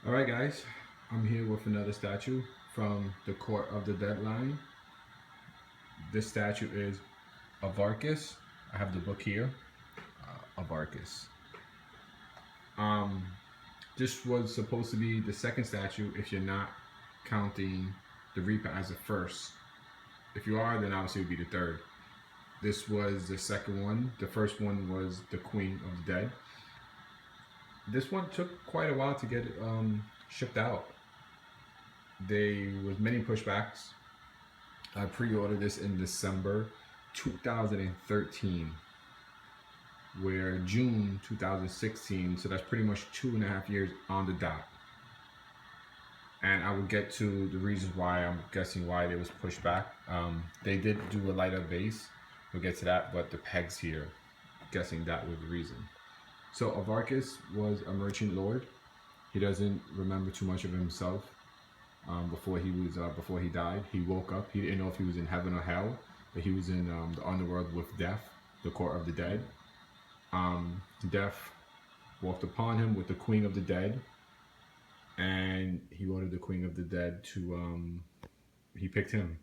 All right, guys, I'm here with another statue from the Court of the Deadline. This statue is Avarkus. I have the book here. Avarkus. Um, this was supposed to be the second statue if you're not counting the Reaper as the first. If you are, then obviously it would be the third. This was the second one. The first one was the Queen of the Dead. This one took quite a while to get shipped out. There was many pushbacks. I pre-ordered this in December 2013. We're June 2016, so that's pretty much 2.5 years on the dot. And I will get to the reasons why I'm guessing why there was pushback. They did do a lighter base. We'll get to that, but the pegs here, guessing that was the reason. So Avarkus was a merchant lord. He doesn't remember too much of himself. Before he died, he woke up. He didn't know if he was in heaven or hell, but he was in the underworld with Death, the court of the dead. Death walked upon him with the Queen of the Dead, and he ordered the Queen of the Dead to. He picked him,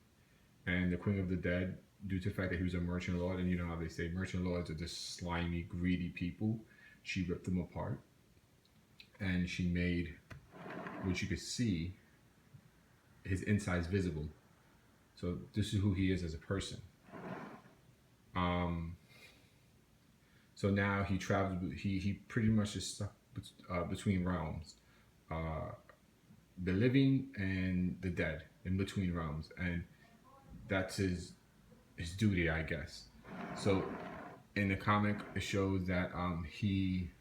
and the Queen of the Dead, due to the fact that he was a merchant lord, and you know how they say merchant lords are just slimy, greedy people. She ripped them apart, and she made, which you could see, his insides visible. So this is who he is as a person. So now he travels. He pretty much is stuck between realms, the living and the dead, in between realms, and that's his duty, I guess. So in the comic, it shows that he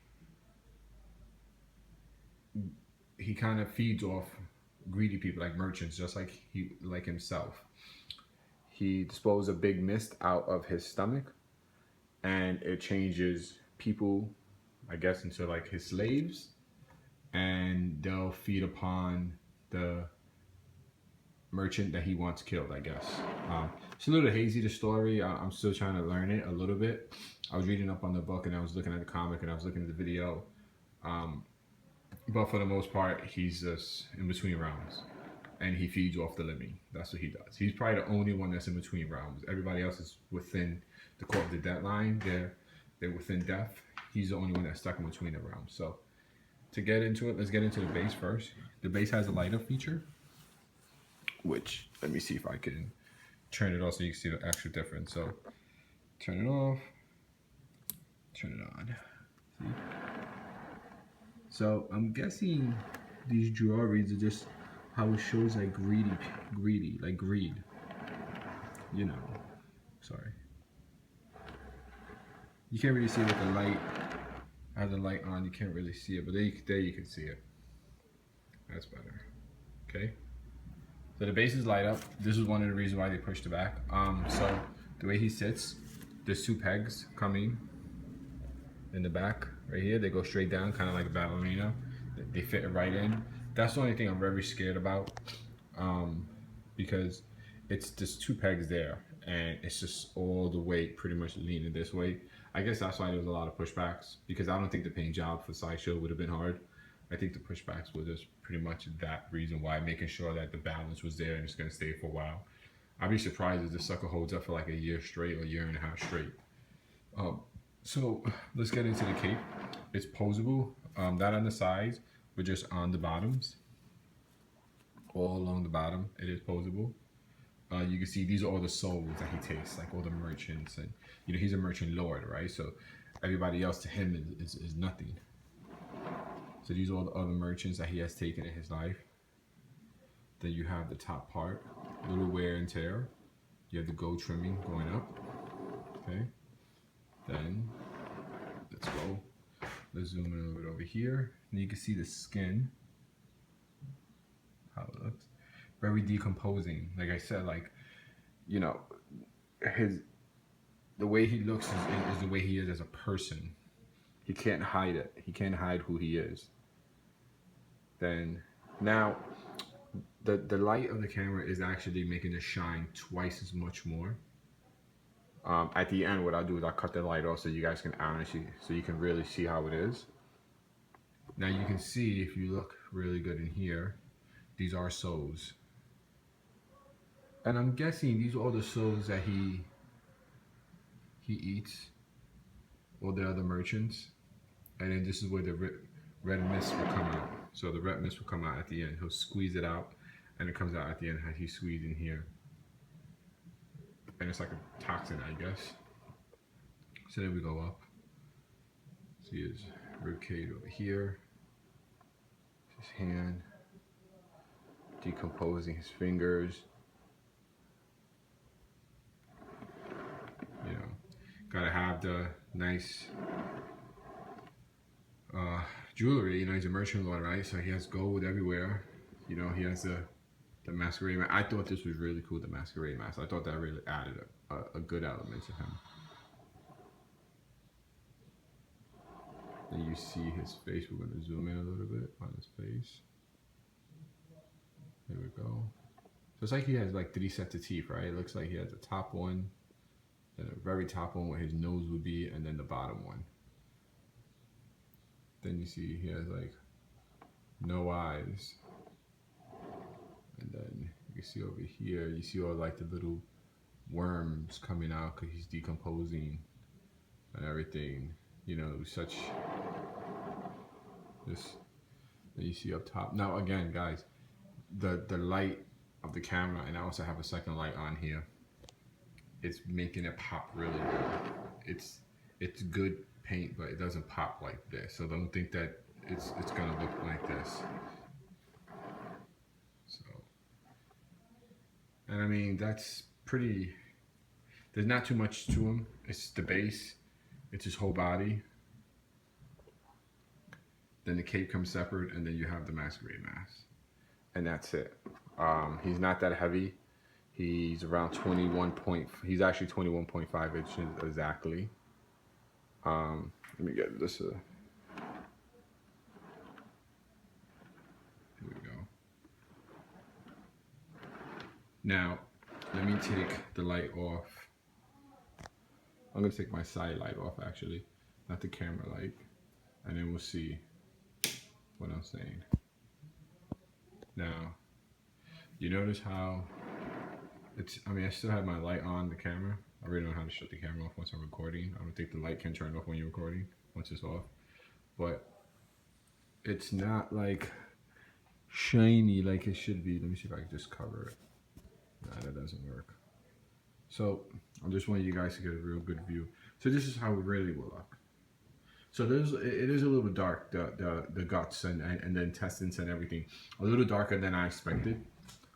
kind of feeds off greedy people like merchants, just like himself. He disposes a big mist out of his stomach, and it changes people, I guess, into like his slaves, and they'll feed upon the merchant that he wants killed, I guess. It's a little hazy, the story. I'm still trying to learn it a little bit. I was reading up on the book, and I was looking at the comic, and I was looking at the video. But for the most part, he's just in between realms, and he feeds off the living. That's what he does. He's probably the only one that's in between realms. Everybody else is within the court of the deadline. They're within death. He's the only one that's stuck in between the realms. So to get into it, let's get into the base first. The base has a light up feature, which let me see if I can turn it off so you can see the actual difference. So turn it off, turn it on. See? So I'm guessing these drawings are just how it shows like greedy, like greed. You know, sorry. You can't really see it with the light. I have the light on, you can't really see it, but there you can see it. That's better. Okay. So the base is light up. This is one of the reasons why they pushed it back. So the way he sits, there's two pegs coming in the back right here. They go straight down, kind of like a ballerina. They fit it right in. That's the only thing I'm very scared about, because it's just two pegs there, and it's just all the weight pretty much leaning this way. I guess that's why there was a lot of pushbacks, because I don't think the paint job for Sideshow would have been hard. I think the pushbacks were just pretty much that reason why, making sure that the balance was there and it's going to stay for a while. I'd be surprised if this sucker holds up for like a year straight or a year and a half straight. So let's get into the cape. It's posable. That on the sides, but just on the bottoms. All along the bottom, it is posable. You can see these are all the souls that he takes, like all the merchants, and you know he's a merchant lord, right? So everybody else to him is nothing. So these are all the other merchants that he has taken in his life. Then you have the top part, a little wear and tear. You have the gold trimming going up. Okay. Then let's go. Let's zoom in a little bit over here, and you can see the skin. How it looks. Very decomposing. Like I said, like, you know, the way he looks is the way he is as a person. He can't hide it. He can't hide who he is. Then now the light of the camera is actually making it shine twice as much more. At the end, what I'll do is I'll cut the light off so you guys can honestly, so you can really see how it is. Now you can see, if you look really good in here, these are souls. And I'm guessing these are all the souls that he eats, all the other merchants. And then this is where the red mist will come out. So the red mist will come out at the end. He'll squeeze it out, and it comes out at the end as he squeezed in here. And it's like a toxin, I guess. So then we go up. See his ribcage over here. His hand decomposing his fingers. You know, gotta have the nice jewelry. You know, he's a merchant lord, right? So he has gold everywhere. You know, he has the masquerade mask. I thought this was really cool, the masquerade mask. I thought that really added a good element to him. And you see his face. We're going to zoom in a little bit on his face. There we go. So it's like he has like 3 sets of teeth, right? It looks like he has the top one, then the very top one where his nose would be, and then the bottom one. Then you see he has like no eyes. And then you see over here, you see all like the little worms coming out because he's decomposing and everything. You know, such this that you see up top. Now again, guys, the light of the camera, and I also have a second light on here, it's making it pop really good. It's good paint, but it doesn't pop like this. So don't think that it's gonna look like this. So, and I mean, that's pretty, there's not too much to him. It's the base, it's his whole body. Then the cape comes separate, and then you have the masquerade mask. And that's it. He's not that heavy. He's around 21 point, he's actually 21.5 inches exactly. Let me get this. Here we go. Now, let me take the light off. I'm gonna take my side light off actually, not the camera light. And then we'll see what I'm saying. Now, you notice how it's, I mean, I still have my light on the camera. I already know how to shut the camera off once I'm recording. I don't think the light can turn off when you're recording, once it's off. But it's not like shiny like it should be. Let me see if I can just cover it. Nah, that doesn't work. So I just want you guys to get a real good view. So this is how it really will look. So it is a little bit dark, the guts and the intestines and everything. A little darker than I expected.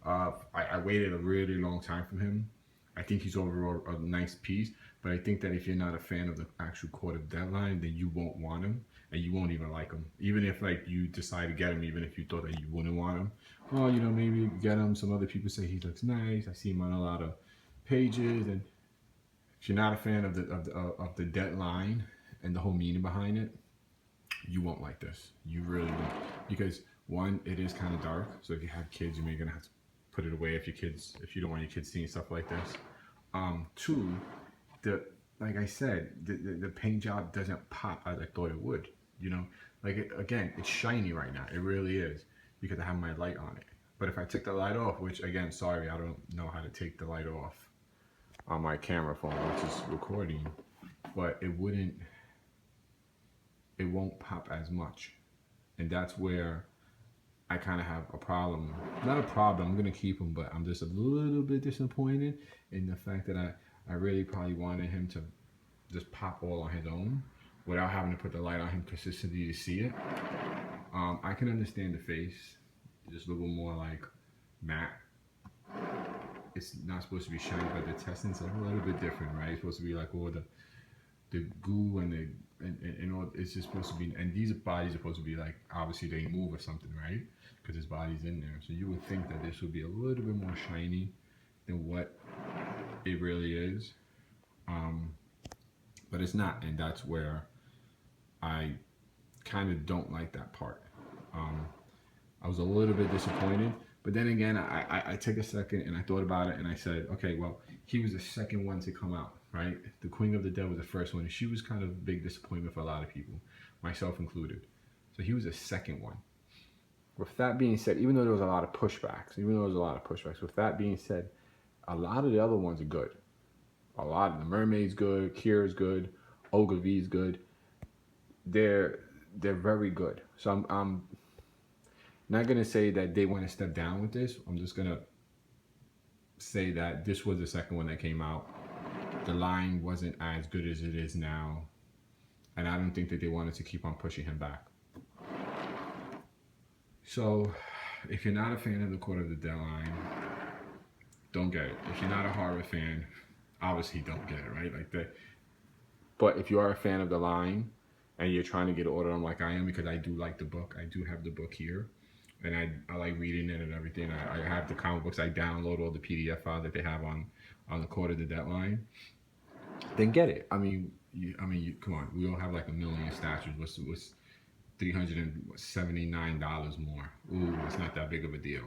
I waited a really long time from him. I think he's overall a nice piece, but I think that if you're not a fan of the actual Court of Deadline, then you won't want him, and you won't even like him. Even if like you decide to get him, even if you thought that you wouldn't want him, well, you know, maybe get him. Some other people say he looks nice. I see him on a lot of pages, and if you're not a fan of the Deadline and the whole meaning behind it, you won't like this. You really won't, because one, it is kind of dark. So if you have kids, you're gonna have to put it away if you don't want your kids seeing stuff like this. Two, like I said, the paint job doesn't pop as I thought it would. You know, like again, it's shiny right now. It really is, because I have my light on it. But if I took the light off, which again, sorry, I don't know how to take the light off on my camera phone, which is recording, but it won't pop as much. And that's where I kind of have a problem. Not a problem, I'm gonna keep him, but I'm just a little bit disappointed in the fact that I really probably wanted him to just pop all on his own without having to put the light on him consistently to see it. I can understand the face, just a little more like matte. It's not supposed to be shiny, but the intestines are a little bit different, right? It's supposed to be like all the goo and all. It's just supposed to be, and these bodies are supposed to be like, obviously they move or something, right? Because his body's in there. So you would think that this would be a little bit more shiny than what it really is. But it's not, and that's where I kind of don't like that part. I was a little bit disappointed, but then again, I took a second and I thought about it and I said, okay, well, he was the second one to come out, right? The Queen of the Dead was the first one, and she was kind of a big disappointment for a lot of people, myself included. So he was the second one. With that being said, even though there was a lot of pushbacks, with that being said, a lot of the other ones are good. A lot of the Mermaid's good, Kira's good, Ogilvy's good. They're very good. So I'm not gonna say that they want to step down with this. I'm just gonna say that this was the second one that came out. The line wasn't as good as it is now, and I don't think that they wanted to keep on pushing him back. So, if you're not a fan of the Court of the Dead line, don't get it. If you're not a horror fan, obviously don't get it, right? Like that. But if you are a fan of the line and you're trying to get an order on like I am, because I do like the book, I do have the book here, and I like reading it and everything. I have the comic books. I download all the PDF files that they have on the Court of the Dead line. Then get it. I mean, come on. We all have like a million statues. What's $379 more? Ooh, it's not that big of a deal.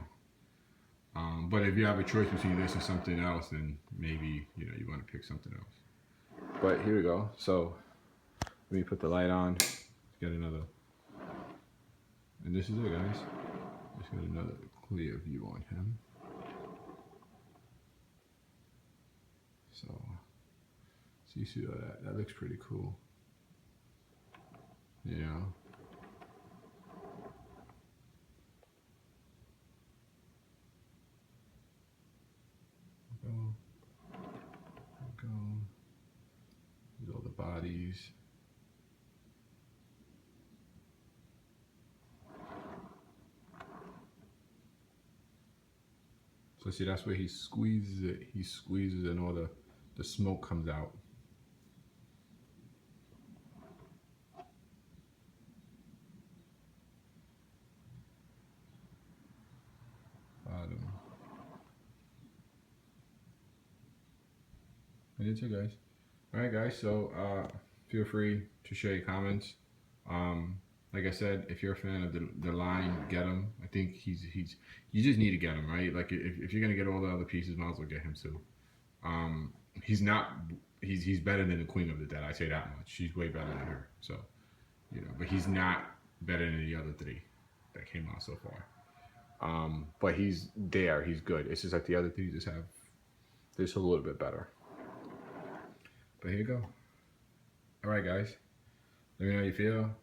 But if you have a choice between this and something else, then maybe you want to pick something else. But here we go. So let me put the light on. Let's get another. And this is it, guys. Let's get another clear view on him. So you see that? That looks pretty cool. Yeah. Go. There's all the bodies. So see, that's where he squeezes it. He squeezes and all the smoke comes out. Bottom. And that's it, guys. Alright guys, so feel free to share your comments. Like I said, if you're a fan of the line, get him. I think he's you just need to get him, right? Like if you're gonna get all the other pieces, might as well get him too. He's better than the Queen of the Dead, I say that much. She's way better than her. So, but he's not better than the other three that came out so far. But he's good. It's just like the other three just have this a little bit better. But here you go. All right, guys. Let me know how you feel.